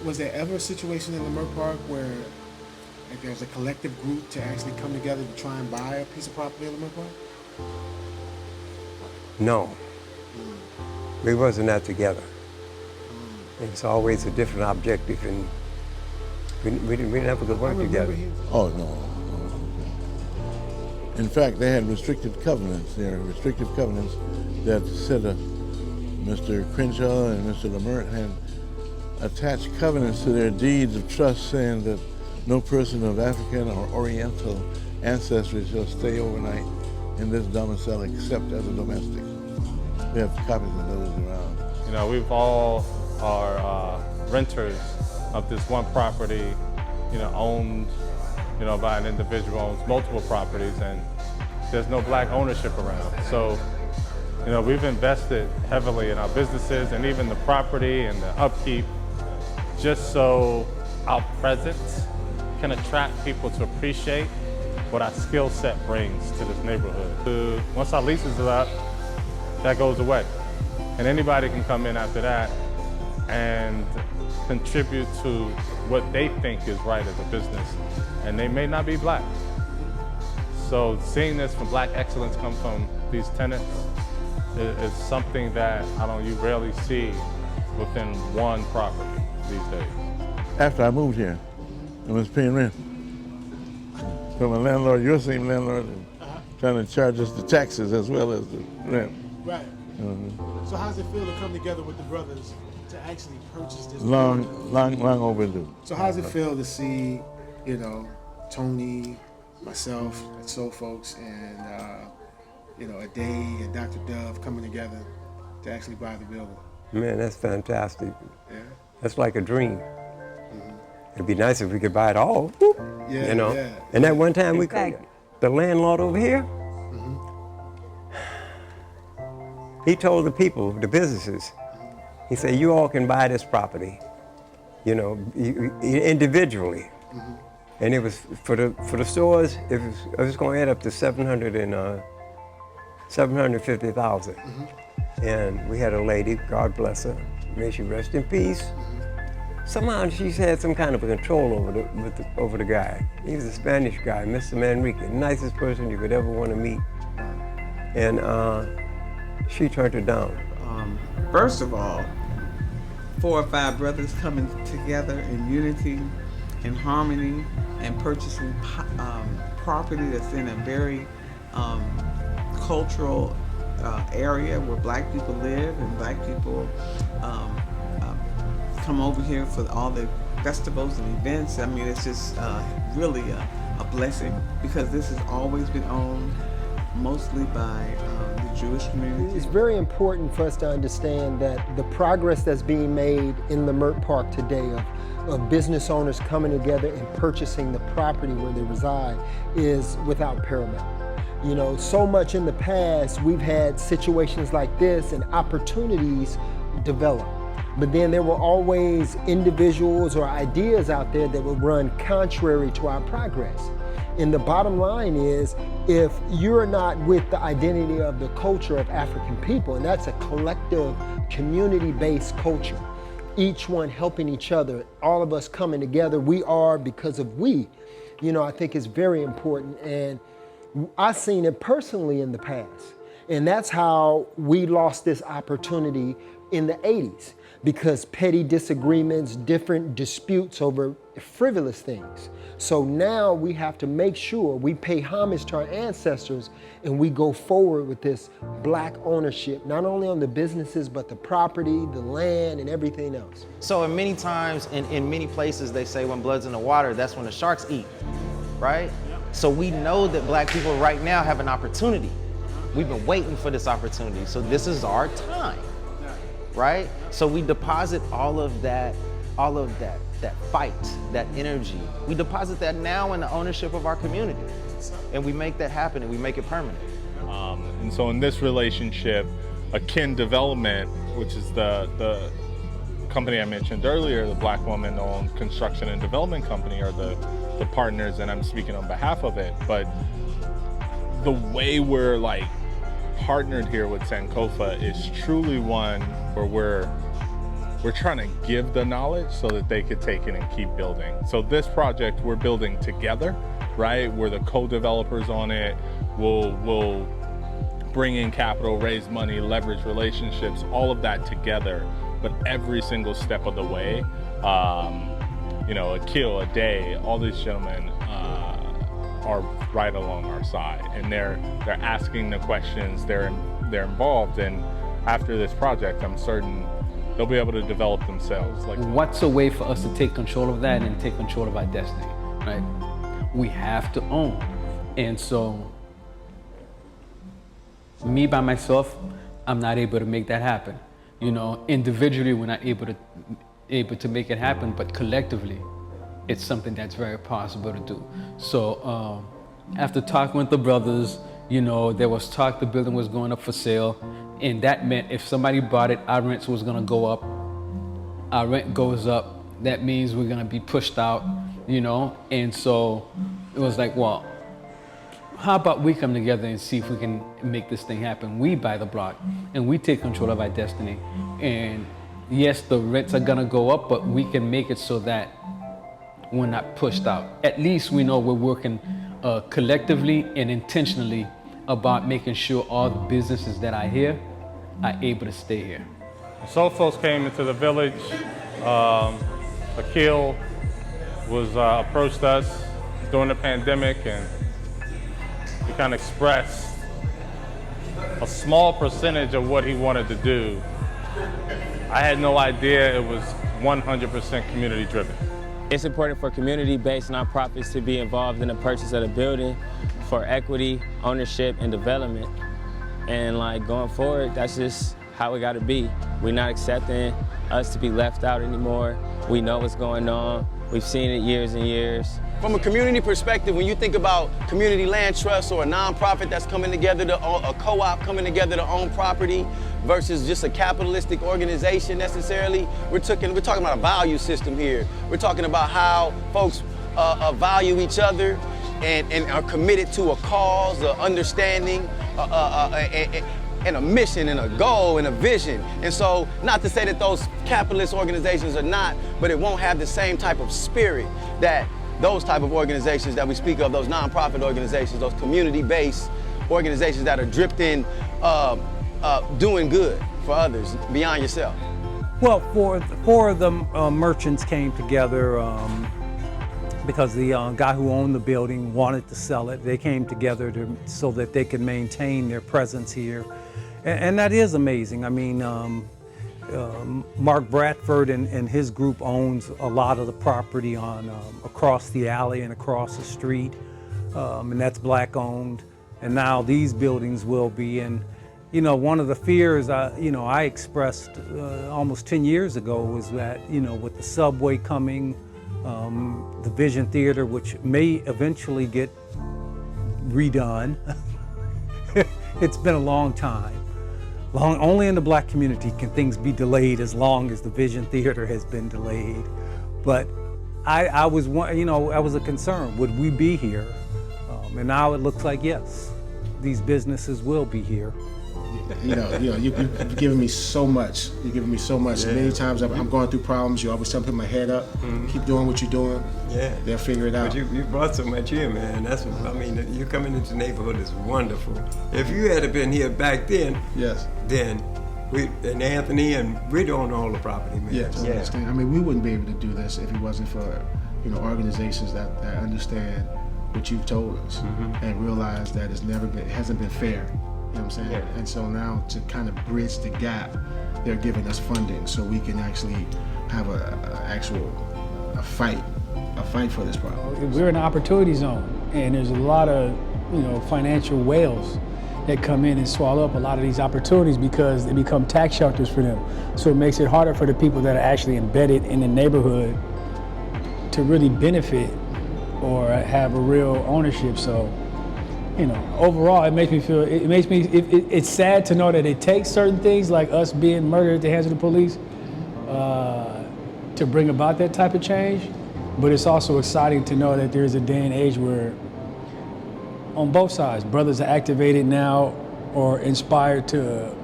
Was there ever a situation in Leimert Park where like, there was a collective group to actually come together to try and buy a piece of property in Leimert Park? No. We wasn't that together. It's always a different objective, and we never could work together. Oh, no. In fact, they had restrictive covenants. There are restrictive covenants that said Mr. Crenshaw and Mr. Leimert had attached covenants to their deeds of trust saying that no person of African or Oriental ancestry shall stay overnight in this domicile except as a domestic. We have copies of those around. You know, we've all are renters of this one property, you know, owned, you know, by an individual, owns multiple properties, and there's no black ownership around. So, you know, we've invested heavily in our businesses and even the property and the upkeep, just so our presence can attract people to appreciate what our skill set brings to this neighborhood. Once our leases are up, that goes away. And anybody can come in after that and contribute to what they think is right as a business. And they may not be black. So seeing this from black excellence come from these tenants is something that you rarely see within one property these days. After I moved here, I was paying rent from a landlord, your same landlord, trying to charge us the taxes as well as the rent. Right. So how does it feel to come together with the brothers to actually purchase this? Long overdue. So how does it feel to see, you know, Tony, myself, and Soul Folks, and you know, Ade and Dr. Dove coming together to actually buy the building? Man, that's fantastic. Yeah. That's like a dream. It'd be nice if we could buy it all. Whoop, Yeah, you know. yeah. And that one time we could, the landlord over here, he told the people, the businesses, he said, you all can buy this property, you know, individually. And it was for the stores, it was going to add up to $750,000. And we had a lady, God bless her, may she rest in peace. Somehow she's had some kind of a control over the guy. He was a Spanish guy, Mr. Manrique, the nicest person you could ever want to meet. And she turned it down. First of all, 4 or 5 brothers coming together in unity, in harmony, and purchasing property that's in a very cultural area where black people live and black people come over here for all the festivals and events. I mean, it's just really a blessing, because this has always been owned mostly by the Jewish community. It's very important for us to understand that the progress that's being made in Leimert Park today of business owners coming together and purchasing the property where they reside is without parallel. You know, so much in the past we've had situations like this and opportunities develop. But then there were always individuals or ideas out there that would run contrary to our progress. And the bottom line is, if you're not with the identity of the culture of African people, and that's a collective, community-based culture, each one helping each other, all of us coming together, we are because of we, you know, I think is very important. And I've seen it personally in the past. And that's how we lost this opportunity in the 80s, because petty disagreements, different disputes over frivolous things. So now we have to make sure we pay homage to our ancestors and we go forward with this black ownership, not only on the businesses, but the property, the land, and everything else. So in many times, in many places, they say when blood's in the water, that's when the sharks eat, right? So we know that black people right now have an opportunity. We've been waiting for this opportunity, so this is our time, right? So we deposit all of that fight, that energy. We deposit that now in the ownership of our community, and we make that happen, and we make it permanent. And so in this relationship, Akin Development, which is the company I mentioned earlier, the black woman-owned construction and development company, are the partners, and I'm speaking on behalf of it. But the way we're partnered here with Sankofa is truly one where we're we're trying to give the knowledge so that they could take it and keep building. So this project we're building together, right? We're the co-developers on it. We'll bring in capital, raise money, leverage relationships, all of that together. But every single step of the way, Akil, a day, all these gentlemen are right along our side, and they're asking the questions, they're involved, and after this project, I'm certain they'll be able to develop themselves. Like, what's a way for us to take control of that and take control of our destiny, right? We have to own. And so, me by myself, I'm not able to make that happen. Individually, we're not able to make it happen, but collectively, it's something that's very possible to do. So after talking with the brothers, there was talk the building was going up for sale, and that meant if somebody bought it, our rents was gonna go up. Our rent goes up, that means we're gonna be pushed out, And so it was like, well, how about we come together and see if we can make this thing happen? We buy the block and we take control of our destiny. And yes, the rents are gonna go up, but we can make it so that we're not pushed out. At least we know we're working collectively and intentionally about making sure all the businesses that are here are able to stay here. So folks came into the village. Akil was approached us during the pandemic, and he kind of expressed a small percentage of what he wanted to do. I had no idea it was 100% community driven. It's important for community-based nonprofits to be involved in the purchase of the building for equity, ownership, and development. And going forward, that's just how it gotta be. We're not accepting us to be left out anymore. We know what's going on. We've seen it years and years. From a community perspective, when you think about community land trust or a nonprofit that's coming together, a co-op coming together to own property versus just a capitalistic organization necessarily, we're talking about a value system here. We're talking about how folks value each other and are committed to a cause, an understanding, and a mission and a goal and a vision. And so, not to say that those capitalist organizations are not, but it won't have the same type of spirit that those type of organizations that we speak of, those nonprofit organizations, those community-based organizations that are dripped in doing good for others beyond yourself. Well, four of the merchants came together because the guy who owned the building wanted to sell it. They came together so that they could maintain their presence here. And that is amazing. I mean, Mark Bradford and his group owns a lot of the property on across the alley and across the street, and that's black owned. And now these buildings will be. And one of the fears I expressed almost 10 years ago was that with the subway coming, the Vision Theater, which may eventually get redone. It's been a long time. Only in the black community can things be delayed as long as the Vision Theater has been delayed. But I was a concern. Would we be here? And now it looks like yes, these businesses will be here. You've given me so much. You've given me so much. Yeah. Many times I'm going through problems. You always tell me to put my head up, keep doing what you're doing. Yeah, they'll figure it out. But you brought so much here, man. You coming into the neighborhood is wonderful. If you had been here back then, yes, then and Anthony and we don't own the property, man. Yes, I understand. I mean, we wouldn't be able to do this if it wasn't for organizations that understand what you've told us and realize that it hasn't been fair. You know what I'm saying? Yeah. And so now to kind of bridge the gap, they're giving us funding so we can actually have a fight for this problem. We're in an opportunity zone, and there's a lot of financial whales that come in and swallow up a lot of these opportunities because they become tax shelters for them. So it makes it harder for the people that are actually embedded in the neighborhood to really benefit or have a real ownership. So, overall, it makes me feel, it's sad to know that it takes certain things like us being murdered at the hands of the police to bring about that type of change. But it's also exciting to know that there's a day and age where on both sides, brothers are activated now or inspired to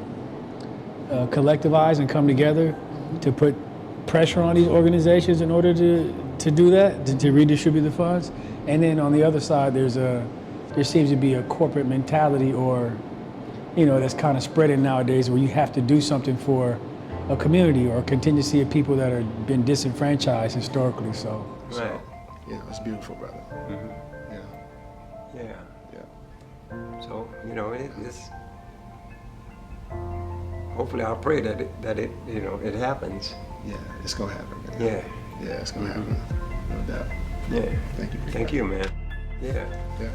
collectivize and come together to put pressure on these organizations in order to do that, to redistribute the funds. And then on the other side, there seems to be a corporate mentality, or that's kind of spreading nowadays, where you have to do something for a community or a contingency of people that have been disenfranchised historically. So, Right. Yeah, it's beautiful, brother. Yeah. Yeah. So, it's hopefully I pray that it happens. Yeah, it's gonna happen, man. Yeah. Yeah, it's gonna happen. No doubt. Yeah. Thank you. Thank you, man. Yeah. Yeah.